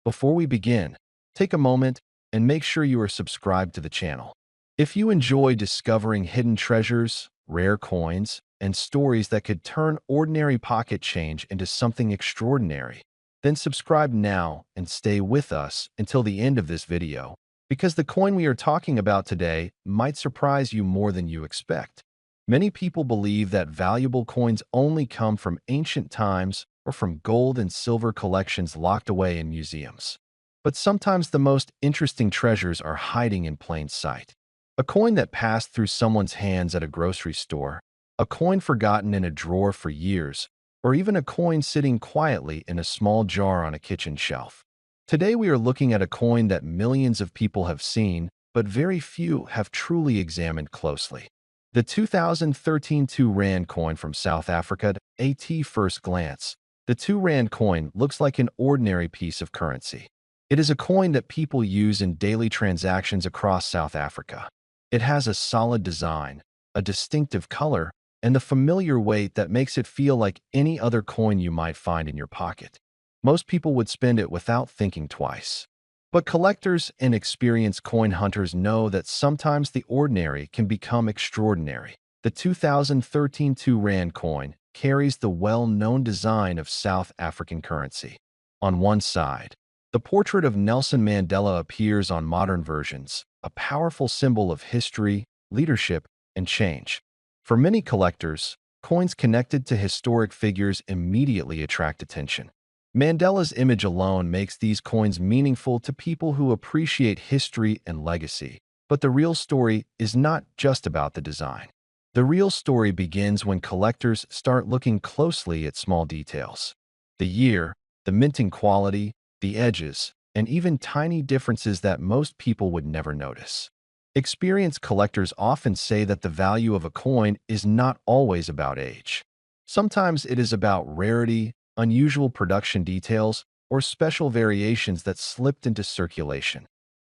Before we begin, take a moment and make sure you are subscribed to the channel. If you enjoy discovering hidden treasures, rare coins, and stories that could turn ordinary pocket change into something extraordinary, then subscribe now and stay with us until the end of this video, because the coin we are talking about today might surprise you more than you expect. Many people believe that valuable coins only come from ancient times or from gold and silver collections locked away in museums. But sometimes the most interesting treasures are hiding in plain sight. A coin that passed through someone's hands at a grocery store, a coin forgotten in a drawer for years, or even a coin sitting quietly in a small jar on a kitchen shelf. Today we are looking at a coin that millions of people have seen, but very few have truly examined closely. The 2013 2 Rand coin from South Africa. At first glance, the 2 Rand coin looks like an ordinary piece of currency. It is a coin that people use in daily transactions across South Africa. It has a solid design, a distinctive color, and the familiar weight that makes it feel like any other coin you might find in your pocket. Most people would spend it without thinking twice. But collectors and experienced coin hunters know that sometimes the ordinary can become extraordinary. The 2013 2 Rand coin carries the well-known design of South African currency. On one side, the portrait of Nelson Mandela appears on modern versions, a powerful symbol of history, leadership, and change. For many collectors, coins connected to historic figures immediately attract attention. Mandela's image alone makes these coins meaningful to people who appreciate history and legacy. But the real story is not just about the design. The real story begins when collectors start looking closely at small details. The year, the minting quality, the edges, and even tiny differences that most people would never notice. Experienced collectors often say that the value of a coin is not always about age. Sometimes it is about rarity, unusual production details, or special variations that slipped into circulation.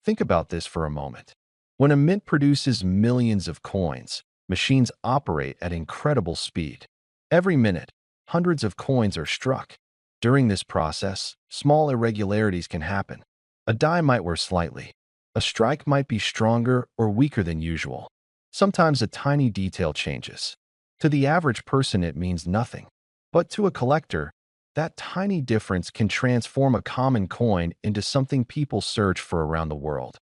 Think about this for a moment. When a mint produces millions of coins, machines operate at incredible speed. Every minute, hundreds of coins are struck. During this process, small irregularities can happen. A die might wear slightly. A strike might be stronger or weaker than usual. Sometimes a tiny detail changes. To the average person, it means nothing. But to a collector, that tiny difference can transform a common coin into something people search for around the world.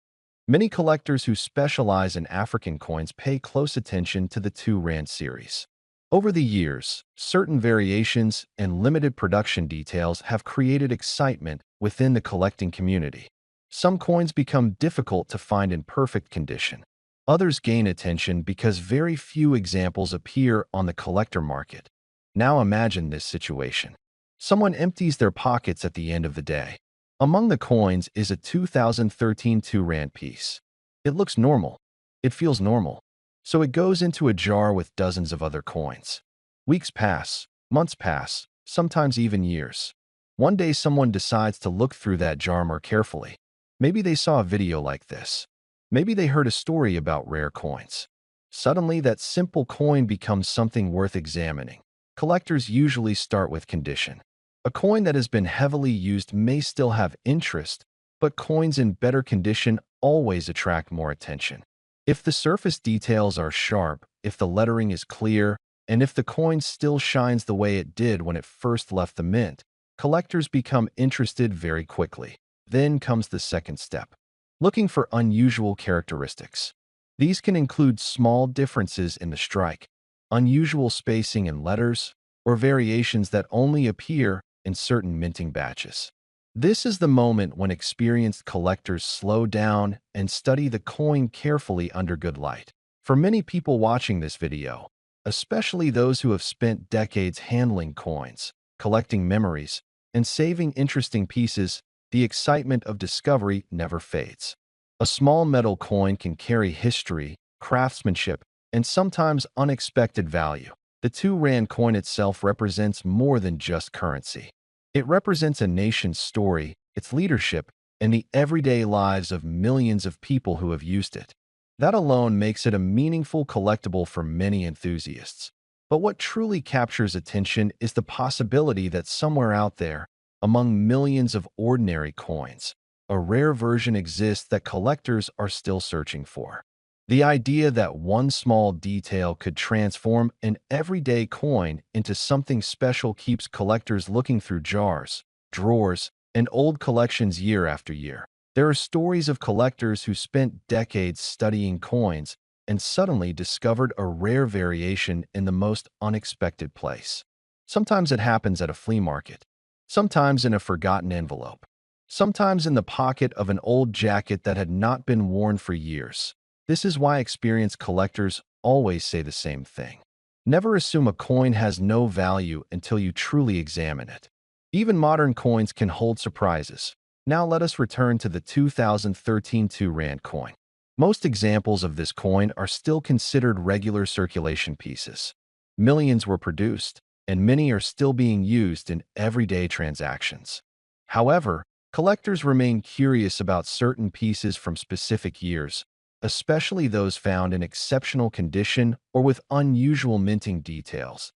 Many collectors who specialize in African coins pay close attention to the 2 Rand series. Over the years, certain variations and limited production details have created excitement within the collecting community. Some coins become difficult to find in perfect condition. Others gain attention because very few examples appear on the collector market. Now imagine this situation. Someone empties their pockets at the end of the day. Among the coins is a 2013 2 Rand piece. It looks normal. It feels normal. So it goes into a jar with dozens of other coins. Weeks pass, months pass, sometimes even years. One day someone decides to look through that jar more carefully. Maybe they saw a video like this. Maybe they heard a story about rare coins. Suddenly, that simple coin becomes something worth examining. Collectors usually start with condition. A coin that has been heavily used may still have interest, but coins in better condition always attract more attention. If the surface details are sharp, if the lettering is clear, and if the coin still shines the way it did when it first left the mint, collectors become interested very quickly. Then comes the second step, looking for unusual characteristics. These can include small differences in the strike, unusual spacing in letters, or variations that only appear in certain minting batches. This is the moment when experienced collectors slow down and study the coin carefully under good light. For many people watching this video, especially those who have spent decades handling coins, collecting memories, and saving interesting pieces, the excitement of discovery never fades. A small metal coin can carry history, craftsmanship, and sometimes unexpected value. The 2 Rand coin itself represents more than just currency. It represents a nation's story, its leadership, and the everyday lives of millions of people who have used it. That alone makes it a meaningful collectible for many enthusiasts. But what truly captures attention is the possibility that somewhere out there, Among millions of ordinary coins, a rare version exists that collectors are still searching for. The idea that one small detail could transform an everyday coin into something special keeps collectors looking through jars, drawers, and old collections year after year. There are stories of collectors who spent decades studying coins and suddenly discovered a rare variation in the most unexpected place. Sometimes it happens at a flea market, sometimes in a forgotten envelope, sometimes in the pocket of an old jacket that had not been worn for years. This is why experienced collectors always say the same thing. Never assume a coin has no value until you truly examine it. Even modern coins can hold surprises. Now let us return to the 2013 2 Rand coin. Most examples of this coin are still considered regular circulation pieces. Millions were produced, and many are still being used in everyday transactions. However, collectors remain curious about certain pieces from specific years, especially those found in exceptional condition or with unusual minting details.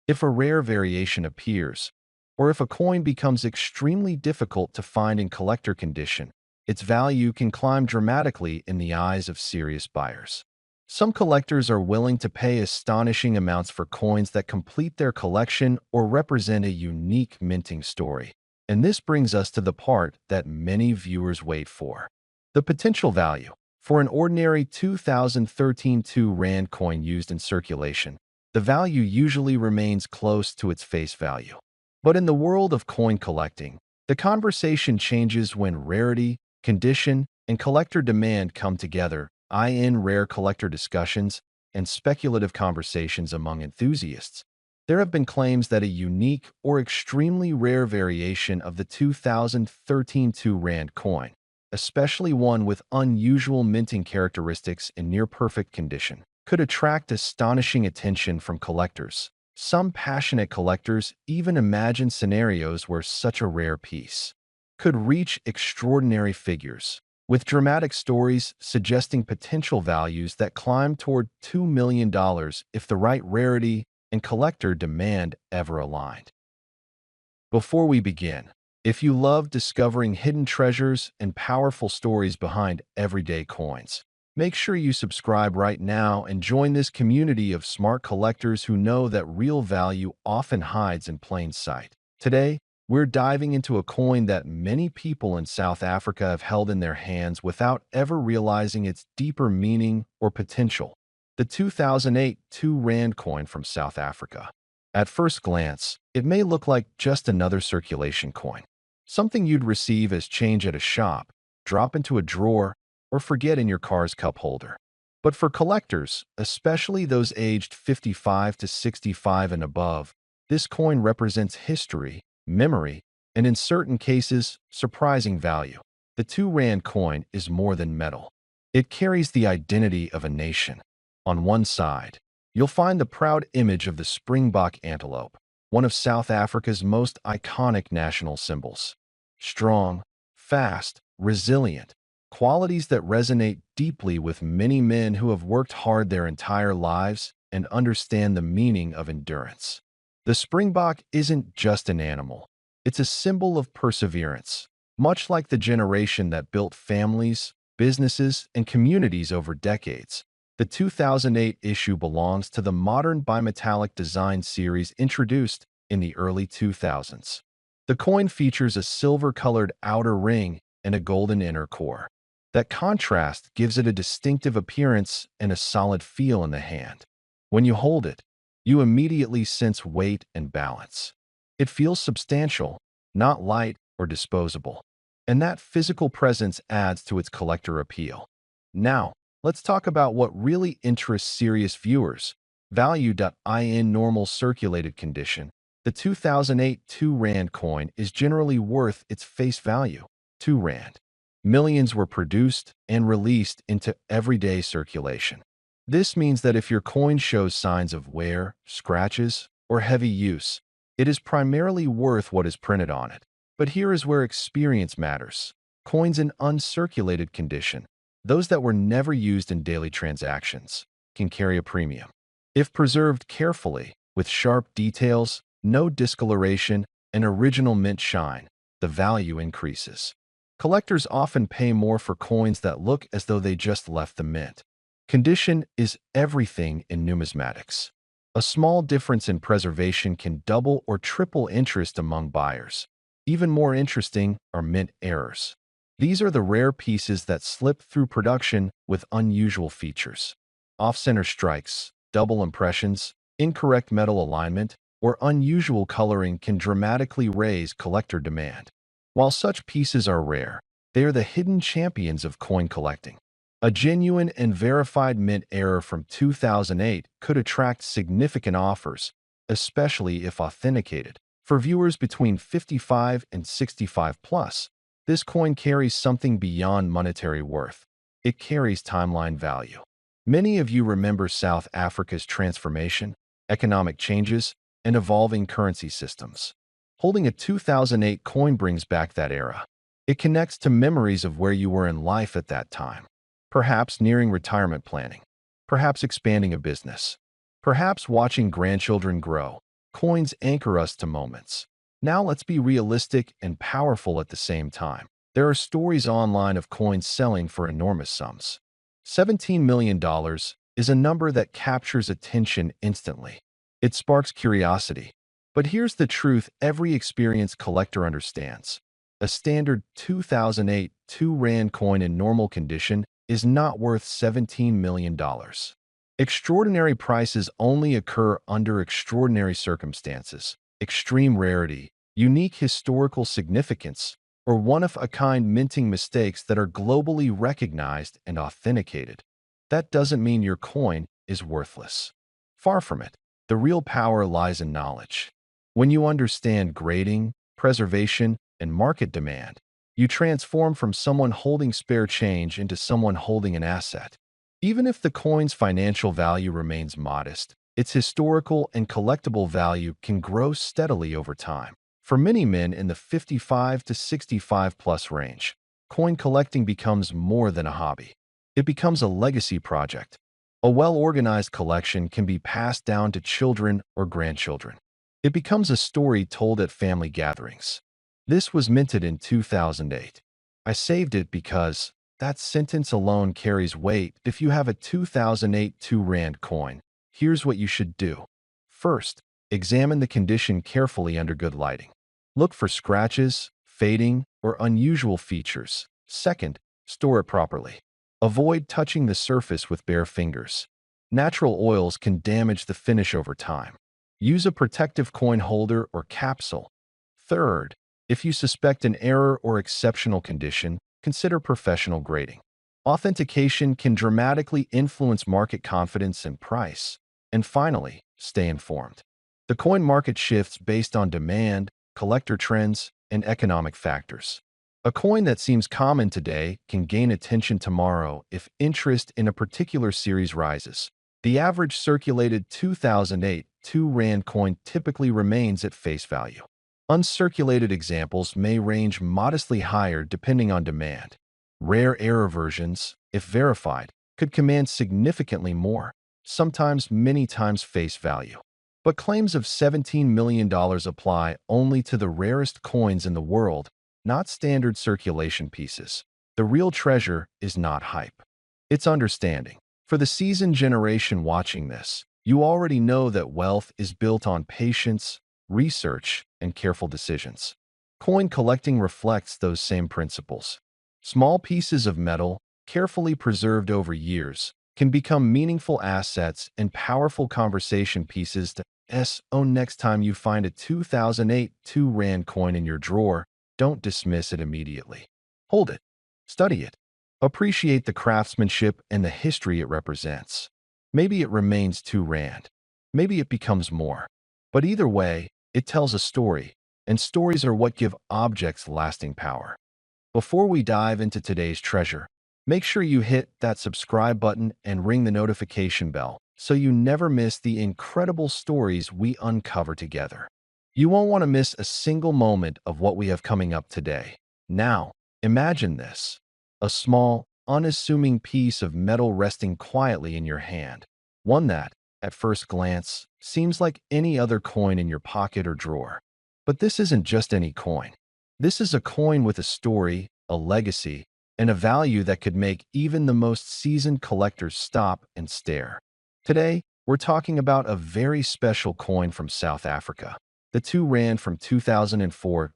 If a rare variation appears, or if a coin becomes extremely difficult to find in collector condition, its value can climb dramatically in the eyes of serious buyers. Some collectors are willing to pay astonishing amounts for coins that complete their collection or represent a unique minting story. And this brings us to the part that many viewers wait for: the potential value. For an ordinary 2013 2 Rand coin used in circulation, the value usually remains close to its face value. But in the world of coin collecting, the conversation changes when rarity, condition, and collector demand come together, in rare collector discussions and speculative conversations among enthusiasts. There have been claims that a unique or extremely rare variation of the 2013 2 Rand coin, especially one with unusual minting characteristics in near-perfect condition, could attract astonishing attention from collectors. Some passionate collectors even imagine scenarios where such a rare piece could reach extraordinary figures, with dramatic stories suggesting potential values that climb toward $2 million if the right rarity and collector demand ever aligned. Before we begin, if you love discovering hidden treasures and powerful stories behind everyday coins, make sure you subscribe right now and join this community of smart collectors who know that real value often hides in plain sight. Today, we're diving into a coin that many people in South Africa have held in their hands without ever realizing its deeper meaning or potential: the 2008 2 Rand coin from South Africa. At first glance, it may look like just another circulation coin, something you'd receive as change at a shop, drop into a drawer, or forget in your car's cup holder. But for collectors, especially those aged 55 to 65 and above, this coin represents history, memory, and in certain cases, surprising value. The 2 Rand coin is more than metal. It carries the identity of a nation. On one side, you'll find the proud image of the springbok antelope, one of South Africa's most iconic national symbols. Strong, fast, resilient, qualities that resonate deeply with many men who have worked hard their entire lives and understand the meaning of endurance. The springbok isn't just an animal. It's a symbol of perseverance, much like the generation that built families, businesses, and communities over decades. The 2008 issue belongs to the modern bimetallic design series introduced in the early 2000s. The coin features a silver-colored outer ring and a golden inner core. That contrast gives it a distinctive appearance and a solid feel in the hand. When you hold it, you immediately sense weight and balance. It feels substantial, not light or disposable, and that physical presence adds to its collector appeal. Now, let's talk about what really interests serious viewers: value. In normal circulated condition, the 2008 2 Rand coin is generally worth its face value, 2 Rand. Millions were produced and released into everyday circulation. This means that if your coin shows signs of wear, scratches, or heavy use, it is primarily worth what is printed on it. But here is where experience matters. Coins in uncirculated condition, those that were never used in daily transactions, can carry a premium. If preserved carefully, with sharp details, no discoloration, and original mint shine, the value increases. Collectors often pay more for coins that look as though they just left the mint. Condition is everything in numismatics. A small difference in preservation can double or triple interest among buyers. Even more interesting are mint errors. These are the rare pieces that slip through production with unusual features. Off-center strikes, double impressions, incorrect metal alignment, or unusual coloring can dramatically raise collector demand. While such pieces are rare, they are the hidden champions of coin collecting. A genuine and verified mint error from 2008 could attract significant offers, especially if authenticated. For viewers between 55 and 65 plus, this coin carries something beyond monetary worth. It carries timeline value. Many of you remember South Africa's transformation, economic changes, and evolving currency systems. Holding a 2008 coin brings back that era. It connects to memories of where you were in life at that time. Perhaps nearing retirement planning. Perhaps expanding a business. Perhaps watching grandchildren grow. Coins anchor us to moments. Now let's be realistic and powerful at the same time. There are stories online of coins selling for enormous sums. $17 million is a number that captures attention instantly. It sparks curiosity. But here's the truth every experienced collector understands. A standard 2008 2 Rand coin in normal condition is not worth $17 million. Extraordinary prices only occur under extraordinary circumstances, extreme rarity, unique historical significance, or one-of-a-kind minting mistakes that are globally recognized and authenticated. That doesn't mean your coin is worthless. Far from it. The real power lies in knowledge. When you understand grading, preservation, and market demand, you transform from someone holding spare change into someone holding an asset. Even if the coin's financial value remains modest, its historical and collectible value can grow steadily over time. For many men in the 55 to 65 plus range, coin collecting becomes more than a hobby. It becomes a legacy project. A well-organized collection can be passed down to children or grandchildren. It becomes a story told at family gatherings. This was minted in 2008. I saved it because that sentence alone carries weight. If you have a 2008 2 Rand coin, here's what you should do. First, examine the condition carefully under good lighting. Look for scratches, fading, or unusual features. Second, store it properly. Avoid touching the surface with bare fingers. Natural oils can damage the finish over time. Use a protective coin holder or capsule. Third, if you suspect an error or exceptional condition, consider professional grading. Authentication can dramatically influence market confidence and price. And finally, stay informed. The coin market shifts based on demand, collector trends, and economic factors. A coin that seems common today can gain attention tomorrow if interest in a particular series rises. The average circulated 2008 2 Rand coin typically remains at face value. Uncirculated examples may range modestly higher depending on demand. Rare error versions, if verified, could command significantly more, sometimes many times face value. But claims of $17 million apply only to the rarest coins in the world, not standard circulation pieces. The real treasure is not hype. It's understanding. For the seasoned generation watching this, you already know that wealth is built on patience, research, and careful decisions. Coin collecting reflects those same principles. Small pieces of metal, carefully preserved over years, can become meaningful assets and powerful conversation pieces to own. Next time you find a 2008 2 Rand coin in your drawer, don't dismiss it immediately. Hold it. Study it. Appreciate the craftsmanship and the history it represents. Maybe it remains 2 Rand. Maybe it becomes more. But either way, it tells a story, and stories are what give objects lasting power. Before we dive into today's treasure, make sure you hit that subscribe button and ring the notification bell so you never miss the incredible stories we uncover together. You won't want to miss a single moment of what we have coming up today. Now, imagine this. A small, unassuming piece of metal resting quietly in your hand. One that, at first glance, seems like any other coin in your pocket or drawer. But this isn't just any coin. This is a coin with a story, a legacy, and a value that could make even the most seasoned collectors stop and stare. Today, we're talking about a very special coin from South Africa, the 2 Rand from 2004.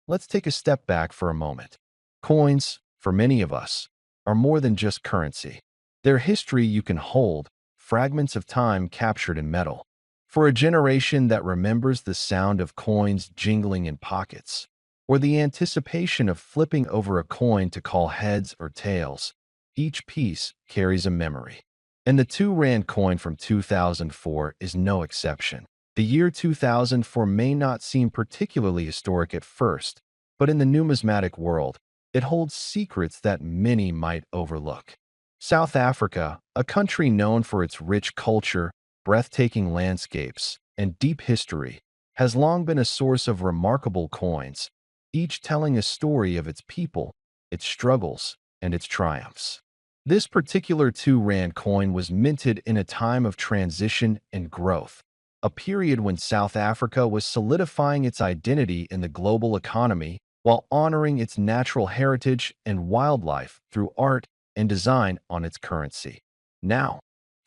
Let's take a step back for a moment. Coins, for many of us, are more than just currency. They're history you can hold, fragments of time captured in metal. For a generation that remembers the sound of coins jingling in pockets, or the anticipation of flipping over a coin to call heads or tails, each piece carries a memory. And the 2 Rand coin from 2004 is no exception. The year 2004 may not seem particularly historic at first, but in the numismatic world, it holds secrets that many might overlook. South Africa, a country known for its rich culture, breathtaking landscapes, and deep history, has long been a source of remarkable coins, each telling a story of its people, its struggles, and its triumphs. This particular 2 Rand coin was minted in a time of transition and growth, a period when South Africa was solidifying its identity in the global economy while honoring its natural heritage and wildlife through art and design on its currency. Now,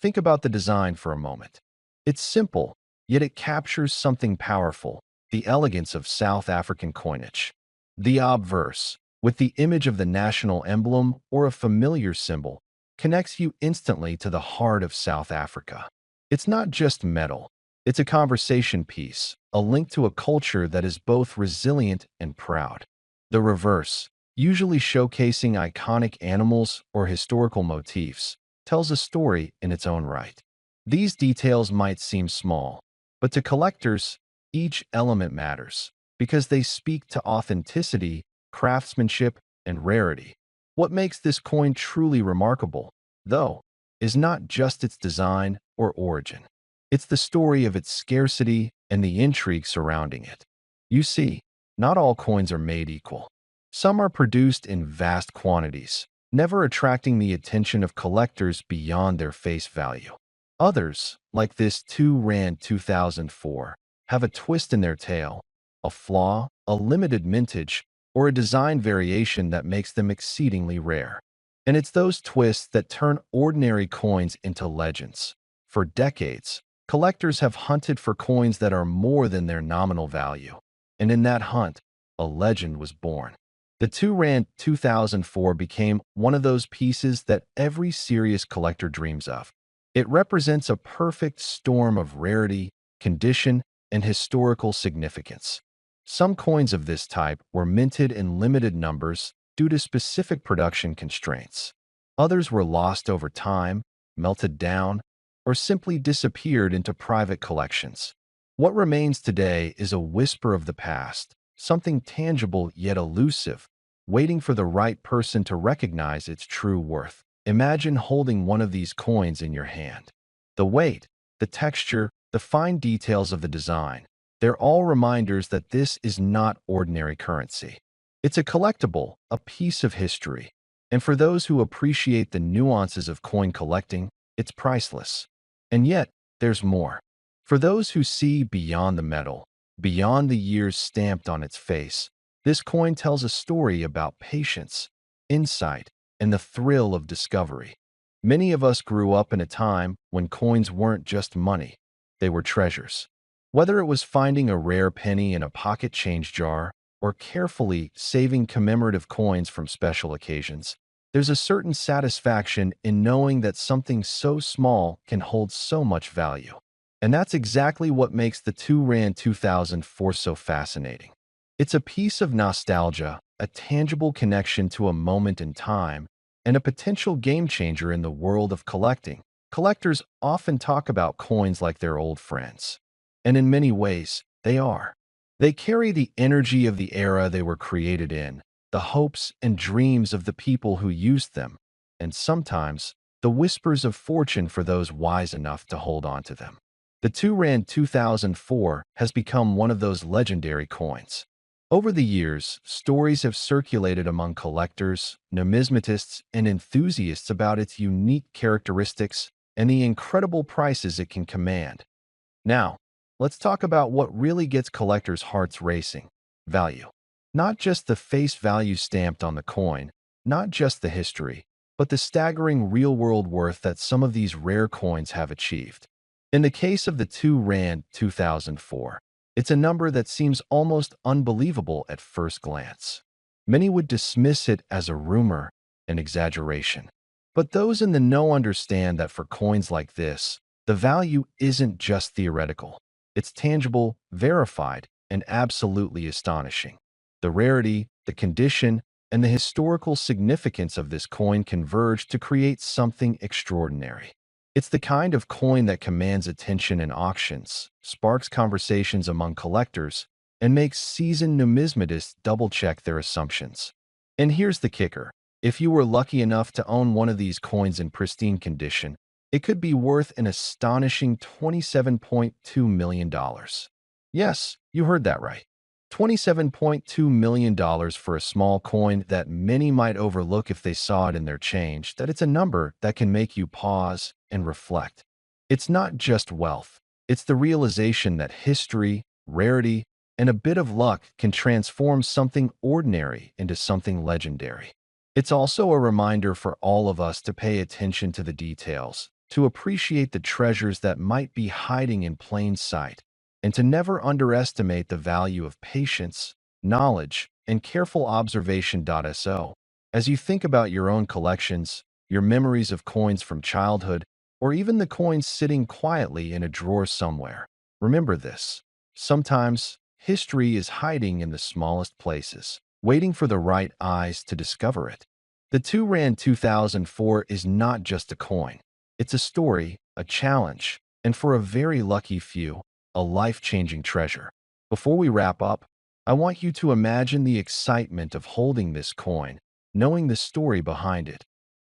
think about the design for a moment. It's simple, yet it captures something powerful: the elegance of South African coinage. The obverse, with the image of the national emblem or a familiar symbol, connects you instantly to the heart of South Africa. It's not just metal, it's a conversation piece, a link to a culture that is both resilient and proud. The reverse, usually showcasing iconic animals or historical motifs, tells a story in its own right. These details might seem small, but to collectors, each element matters because they speak to authenticity, craftsmanship, and rarity. What makes this coin truly remarkable, though, is not just its design or origin. It's the story of its scarcity and the intrigue surrounding it. You see, not all coins are made equal. Some are produced in vast quantities, never attracting the attention of collectors beyond their face value. Others, like this 2 Rand 2004, have a twist in their tail, a flaw, a limited mintage, or a design variation that makes them exceedingly rare. And it's those twists that turn ordinary coins into legends. For decades, collectors have hunted for coins that are more than their nominal value. And in that hunt, a legend was born. The 2 Rand 2004 became one of those pieces that every serious collector dreams of. It represents a perfect storm of rarity, condition, and historical significance. Some coins of this type were minted in limited numbers due to specific production constraints. Others were lost over time, melted down, or simply disappeared into private collections. What remains today is a whisper of the past, something tangible yet elusive, waiting for the right person to recognize its true worth. Imagine holding one of these coins in your hand. The weight, the texture, the fine details of the design, they're all reminders that this is not ordinary currency. It's a collectible, a piece of history. And for those who appreciate the nuances of coin collecting, it's priceless. And yet, there's more. For those who see beyond the metal, beyond the years stamped on its face, this coin tells a story about patience, insight, and the thrill of discovery. Many of us grew up in a time when coins weren't just money, they were treasures. Whether it was finding a rare penny in a pocket change jar or carefully saving commemorative coins from special occasions, there's a certain satisfaction in knowing that something so small can hold so much value. And that's exactly what makes the 2 Rand 2004 so fascinating. It's a piece of nostalgia, a tangible connection to a moment in time, and a potential game changer in the world of collecting. Collectors often talk about coins like they're old friends. And in many ways, they are. They carry the energy of the era they were created in, the hopes and dreams of the people who used them, and sometimes the whispers of fortune for those wise enough to hold on to them. The 2 Rand 2004 has become one of those legendary coins. Over the years, stories have circulated among collectors, numismatists, and enthusiasts about its unique characteristics and the incredible prices it can command. Now, let's talk about what really gets collectors' hearts racing: value. Not just the face value stamped on the coin, not just the history, but the staggering real-world worth that some of these rare coins have achieved. In the case of the 2 Rand 2004, it's a number that seems almost unbelievable at first glance. Many would dismiss it as a rumor, an exaggeration. But those in the know understand that for coins like this, the value isn't just theoretical. It's tangible, verified, and absolutely astonishing. The rarity, the condition, and the historical significance of this coin converge to create something extraordinary. It's the kind of coin that commands attention in auctions, sparks conversations among collectors, and makes seasoned numismatists double-check their assumptions. And here's the kicker. If you were lucky enough to own one of these coins in pristine condition, it could be worth an astonishing $27.2 million. Yes, you heard that right. $27.2 million for a small coin that many might overlook if they saw it in their change. That it's a number that can make you pause and reflect. It's not just wealth. It's the realization that history, rarity, and a bit of luck can transform something ordinary into something legendary. It's also a reminder for all of us to pay attention to the details, to appreciate the treasures that might be hiding in plain sight, and to never underestimate the value of patience, knowledge, and careful observation. So, as you think about your own collections, your memories of coins from childhood, or even the coins sitting quietly in a drawer somewhere, remember this. Sometimes, history is hiding in the smallest places, waiting for the right eyes to discover it. The 2 Rand 2004 is not just a coin. It's a story, a challenge, and for a very lucky few, a life-changing treasure. Before we wrap up, I want you to imagine the excitement of holding this coin, knowing the story behind it,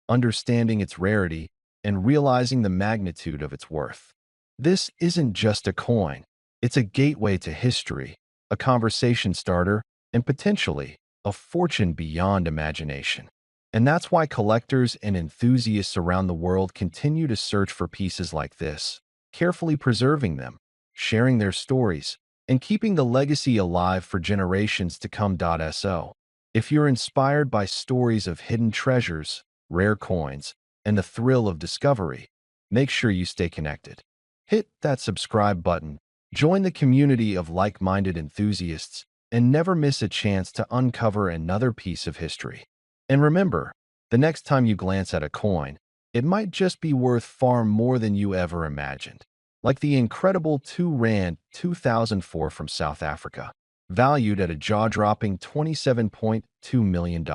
understanding its rarity, and realizing the magnitude of its worth. This isn't just a coin. It's a gateway to history, a conversation starter, and potentially a fortune beyond imagination. And that's why collectors and enthusiasts around the world continue to search for pieces like this, carefully preserving them, sharing their stories, and keeping the legacy alive for generations to come. So, if you're inspired by stories of hidden treasures, rare coins, and the thrill of discovery, make sure you stay connected. Hit that subscribe button, join the community of like-minded enthusiasts, and never miss a chance to uncover another piece of history. And remember, the next time you glance at a coin, it might just be worth far more than you ever imagined. Like the incredible 2 Rand 2004 from South Africa, valued at a jaw-dropping $27.2 million.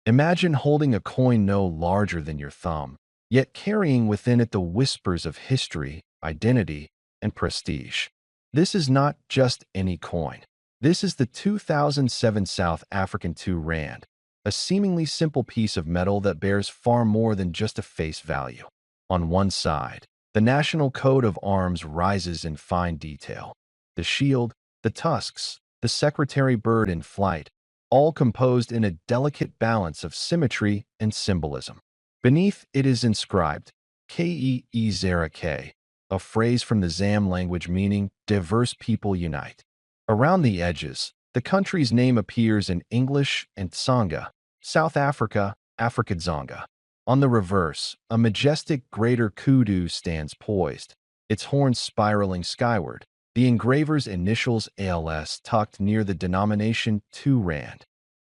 Imagine holding a coin no larger than your thumb, yet carrying within it the whispers of history, identity, and prestige. This is not just any coin. This is the 2007 South African 2 Rand, a seemingly simple piece of metal that bears far more than just a face value. On one side, the national coat of arms rises in fine detail. The shield, the tusks, the secretary bird in flight, all composed in a delicate balance of symmetry and symbolism. Beneath it is inscribed, K-E-E-Zera-K, a phrase from the Zam language meaning diverse people unite. Around the edges, the country's name appears in English and Tsonga, South Africa, Afrikaans. On the reverse, a majestic greater kudu stands poised, its horns spiraling skyward, the engraver's initials ALS tucked near the denomination 2 Rand.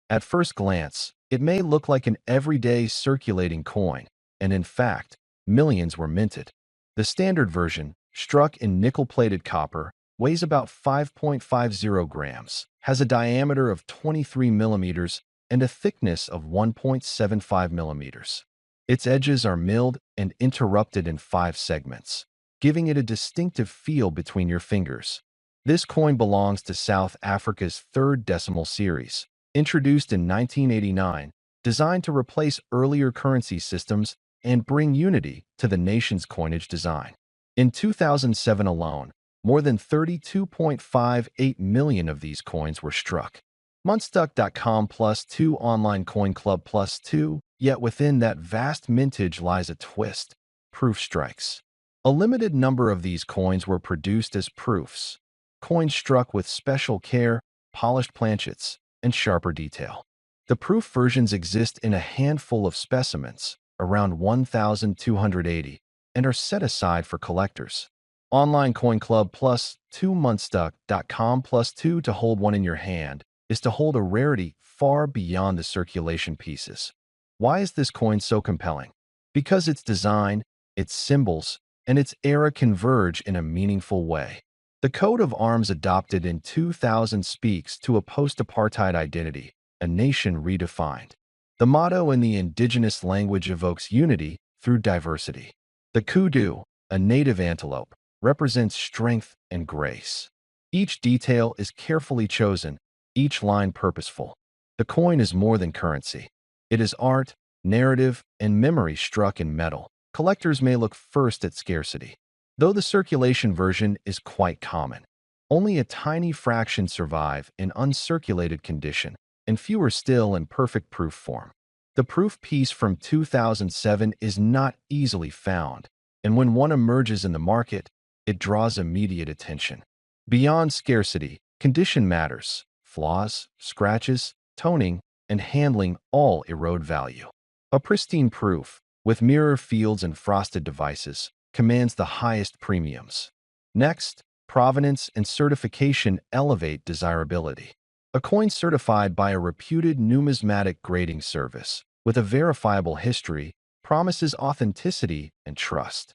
At first glance, it may look like an everyday circulating coin, and in fact, millions were minted. The standard version, struck in nickel-plated copper, weighs about 5.50 grams, has a diameter of 23 millimeters, and a thickness of 1.75 millimeters. Its edges are milled and interrupted in 5 segments, giving it a distinctive feel between your fingers. This coin belongs to South Africa's third decimal series, introduced in 1989, designed to replace earlier currency systems and bring unity to the nation's coinage design. In 2007 alone, more than 32.58 million of these coins were struck. Montstuck.com +2 Online Coin Club +2, yet within that vast mintage lies a twist: proof strikes. A limited number of these coins were produced as proofs, coins struck with special care, polished planchets, and sharper detail. The proof versions exist in a handful of specimens, around 1,280, and are set aside for collectors. Online Coin Club plus 2monthstuck.com plus 2 to hold one in your hand is to hold a rarity far beyond the circulation pieces. Why is this coin so compelling? Because its design, its symbols, and its era converge in a meaningful way. The coat of arms adopted in 2000 speaks to a post-apartheid identity, a nation redefined. The motto in the indigenous language evokes unity through diversity. The kudu, a native antelope, represents strength and grace. Each detail is carefully chosen, each line purposeful. The coin is more than currency. It is art, narrative, and memory struck in metal. Collectors may look first at scarcity, though the circulation version is quite common. Only a tiny fraction survive in uncirculated condition, and fewer still in perfect proof form. The proof piece from 2007 is not easily found, and when one emerges in the market, it draws immediate attention. Beyond scarcity, condition matters. Flaws, scratches, toning, and handling all erode value. A pristine proof, with mirror fields and frosted devices, commands the highest premiums. Next, provenance and certification elevate desirability. A coin certified by a reputed numismatic grading service with a verifiable history promises authenticity and trust.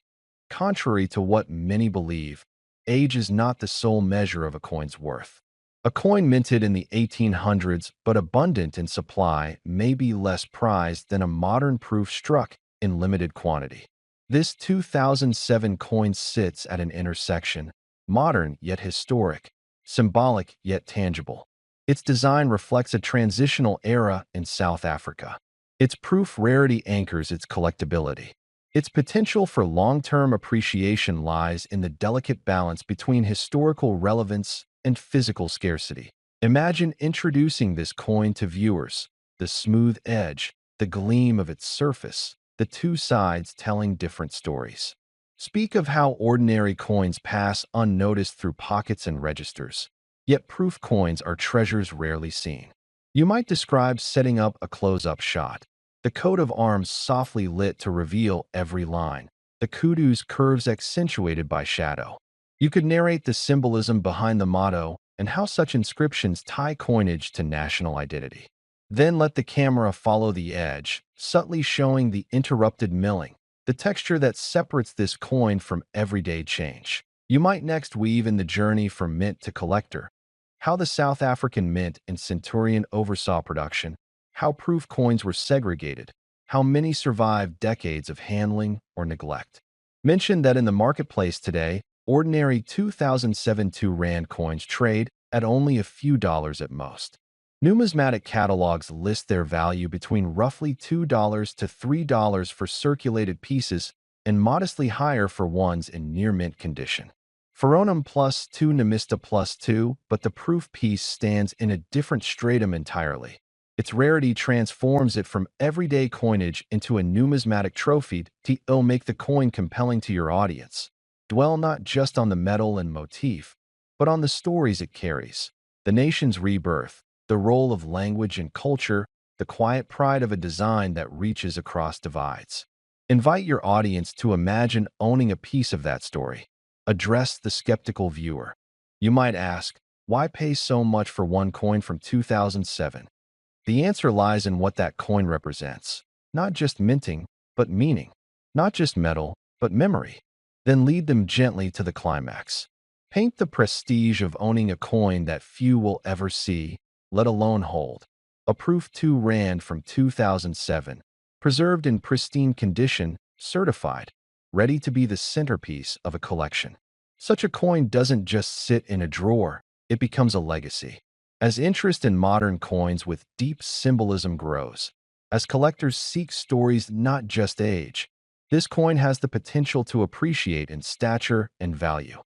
Contrary to what many believe, age is not the sole measure of a coin's worth. A coin minted in the 1800s but abundant in supply may be less prized than a modern proof struck in limited quantity. This 2007 coin sits at an intersection, modern yet historic, symbolic yet tangible. Its design reflects a transitional era in South Africa. Its proof rarity anchors its collectability. Its potential for long-term appreciation lies in the delicate balance between historical relevance and physical scarcity. Imagine introducing this coin to viewers, the smooth edge, the gleam of its surface, the two sides telling different stories. Speak of how ordinary coins pass unnoticed through pockets and registers, yet proof coins are treasures rarely seen. You might describe setting up a close-up shot. The coat of arms softly lit to reveal every line, the kudu's curves accentuated by shadow. You could narrate the symbolism behind the motto and how such inscriptions tie coinage to national identity. Then let the camera follow the edge, subtly showing the interrupted milling, the texture that separates this coin from everyday change. You might next weave in the journey from mint to collector, how the South African mint and Centurion oversaw production, how proof coins were segregated, how many survived decades of handling or neglect. Mention that in the marketplace today, ordinary 2007 2 Rand coins trade at only a few dollars at most. Numismatic catalogs list their value between roughly $2 to $3 for circulated pieces and modestly higher for ones in near-mint condition. Pharonum plus 2 Numista plus 2, but the proof piece stands in a different stratum entirely. Its rarity transforms it from everyday coinage into a numismatic trophy to make the coin compelling to your audience. Dwell not just on the metal and motif, but on the stories it carries. The nation's rebirth, the role of language and culture, the quiet pride of a design that reaches across divides. Invite your audience to imagine owning a piece of that story. Address the skeptical viewer. You might ask, why pay so much for one coin from 2007? The answer lies in what that coin represents. Not just minting, but meaning. Not just metal, but memory. Then lead them gently to the climax. Paint the prestige of owning a coin that few will ever see, let alone hold. A proof 2 Rand from 2007, preserved in pristine condition, certified, ready to be the centerpiece of a collection. Such a coin doesn't just sit in a drawer, it becomes a legacy. As interest in modern coins with deep symbolism grows, as collectors seek stories not just age, this coin has the potential to appreciate in stature and value.